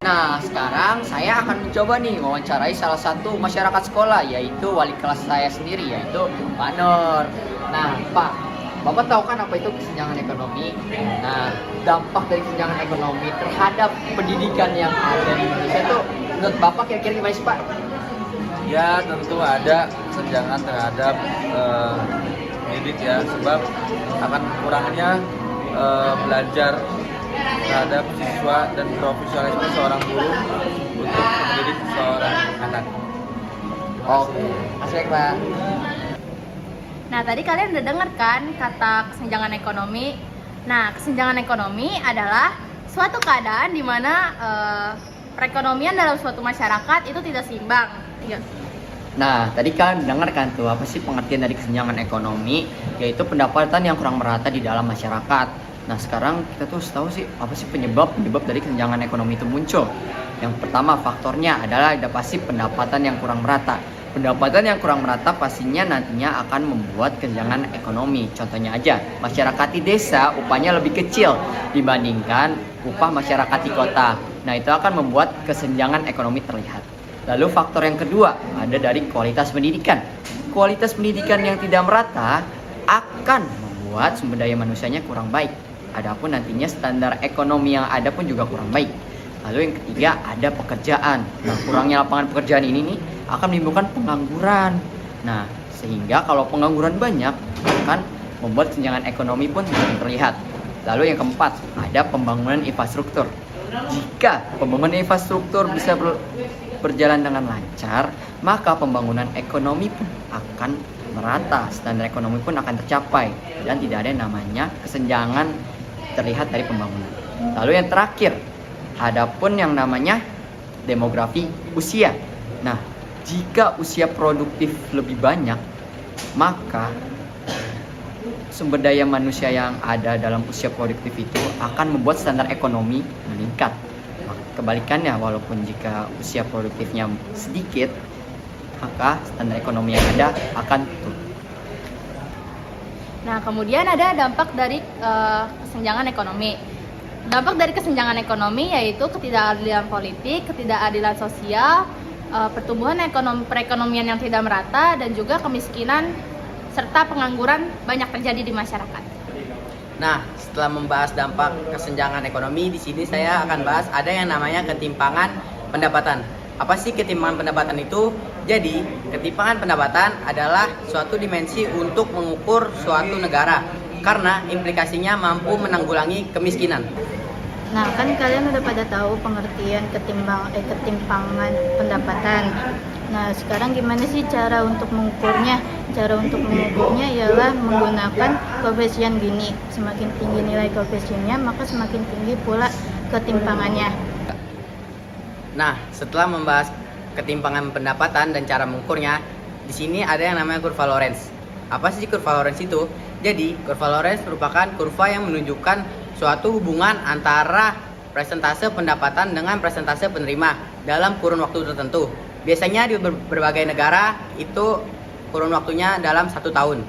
Nah, sekarang saya akan mencoba nih wawancarai salah satu masyarakat sekolah, yaitu wali kelas saya sendiri, yaitu Pak Nur. Nah, Pak, Bapak tahu kan apa itu kesenjangan ekonomi? Nah, dampak dari kesenjangan ekonomi terhadap pendidikan yang ada di Indonesia itu menurut Bapak kira-kira gimana sih, Pak? Ya tentu ada kesenjangan terhadap didik ya, sebab akan kurangnya belajar terhadap siswa dan profesionalisme seorang guru untuk mendidik seorang anak. Oke, asik, Pak. Nah, tadi kalian udah dengar kan kata kesenjangan ekonomi. Nah, kesenjangan ekonomi adalah suatu keadaan di mana perekonomian dalam suatu masyarakat itu tidak seimbang. Nah, tadi kan dengar kan tuh apa sih pengertian dari kesenjangan ekonomi, yaitu pendapatan yang kurang merata di dalam masyarakat. Nah, sekarang kita tuh tahu sih apa sih penyebab dari kesenjangan ekonomi itu muncul. Yang pertama faktornya adalah ada pasti pendapatan yang kurang merata. Pendapatan yang kurang merata pastinya nantinya akan membuat kesenjangan ekonomi. Contohnya aja, masyarakat di desa upahnya lebih kecil dibandingkan upah masyarakat di kota. Nah, itu akan membuat kesenjangan ekonomi terlihat. Lalu faktor yang kedua ada dari kualitas pendidikan. Kualitas pendidikan yang tidak merata akan membuat sumber daya manusianya kurang baik. Adapun nantinya standar ekonomi yang ada pun juga kurang baik. Lalu yang ketiga ada pekerjaan. Nah, kurangnya lapangan pekerjaan ini nih akan menimbulkan pengangguran. Nah, sehingga kalau pengangguran banyak akan membuat kesenjangan ekonomi pun terlihat. Lalu yang keempat ada pembangunan infrastruktur. Jika pembangunan infrastruktur bisa berjalan dengan lancar, maka pembangunan ekonomi pun akan merata, standar ekonomi pun akan tercapai dan tidak ada yang namanya kesenjangan terlihat dari pembangunan. Lalu yang terakhir, adapun yang namanya demografi usia. Nah, jika usia produktif lebih banyak, maka sumber daya manusia yang ada dalam usia produktif itu akan membuat standar ekonomi meningkat. Kebalikannya, walaupun jika usia produktifnya sedikit, maka standar ekonomi yang ada akan turun. Nah, kemudian ada dampak dari kesenjangan ekonomi. Dampak dari kesenjangan ekonomi yaitu ketidakadilan politik, ketidakadilan sosial, pertumbuhan perekonomian yang tidak merata, dan juga kemiskinan serta pengangguran banyak terjadi di masyarakat. Nah, setelah membahas dampak kesenjangan ekonomi, di sini saya akan bahas ada yang namanya ketimpangan pendapatan. Apa sih ketimpangan pendapatan itu? Jadi, ketimpangan pendapatan adalah suatu dimensi untuk mengukur suatu negara karena implikasinya mampu menanggulangi kemiskinan. Nah, kan kalian udah pada tahu pengertian ketimpangan pendapatan. Nah, sekarang gimana sih cara untuk mengukurnya? Cara untuk mengukurnya ialah menggunakan koefisien Gini. Semakin tinggi nilai koefisiennya, maka semakin tinggi pula ketimpangannya. Nah, setelah membahas ketimpangan pendapatan dan cara mengukurnya, di sini ada yang namanya kurva Lorenz. Apa sih kurva Lorenz itu? Jadi, kurva Lorenz merupakan kurva yang menunjukkan suatu hubungan antara persentase pendapatan dengan persentase penerima dalam kurun waktu tertentu. Biasanya di berbagai negara itu kurun waktunya dalam 1 tahun.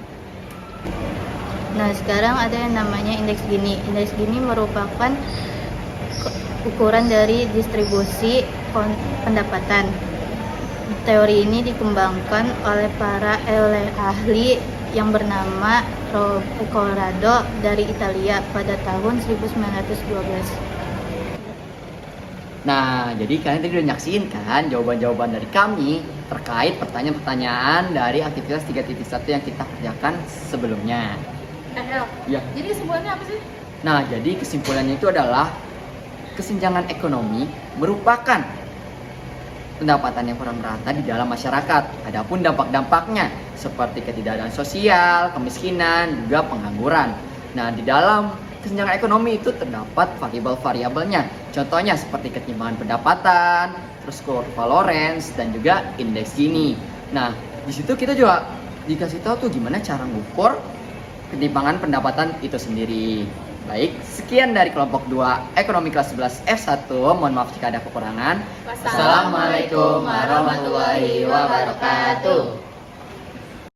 Nah, sekarang ada yang namanya indeks Gini. Indeks Gini merupakan ukuran dari distribusi pendapatan. Teori ini dikembangkan oleh para ahli yang bernama Corrado dari Italia pada tahun 1912. Nah, jadi kalian tadi udah nyaksiin kan jawaban-jawaban dari kami terkait pertanyaan-pertanyaan dari aktivitas 3.1 yang kita kerjakan sebelumnya. Ya. Jadi kesimpulannya apa sih? Nah, jadi kesimpulannya itu adalah kesenjangan ekonomi merupakan pendapatan yang kurang merata di dalam masyarakat. Adapun dampak-dampaknya seperti ketidakadilan sosial, kemiskinan, juga pengangguran. Nah, di dalam kesenjangan ekonomi itu terdapat variabel-variabelnya. Contohnya seperti ketimpangan pendapatan, terus kurva Lorenz, dan juga indeks Gini. Nah, di situ kita juga dikasih tahu tuh gimana cara mengukur ketimpangan pendapatan itu sendiri. Baik, sekian dari kelompok 2 Ekonomi kelas 11 F1. Mohon maaf jika ada kekurangan. Wassalamualaikum warahmatullahi wabarakatuh.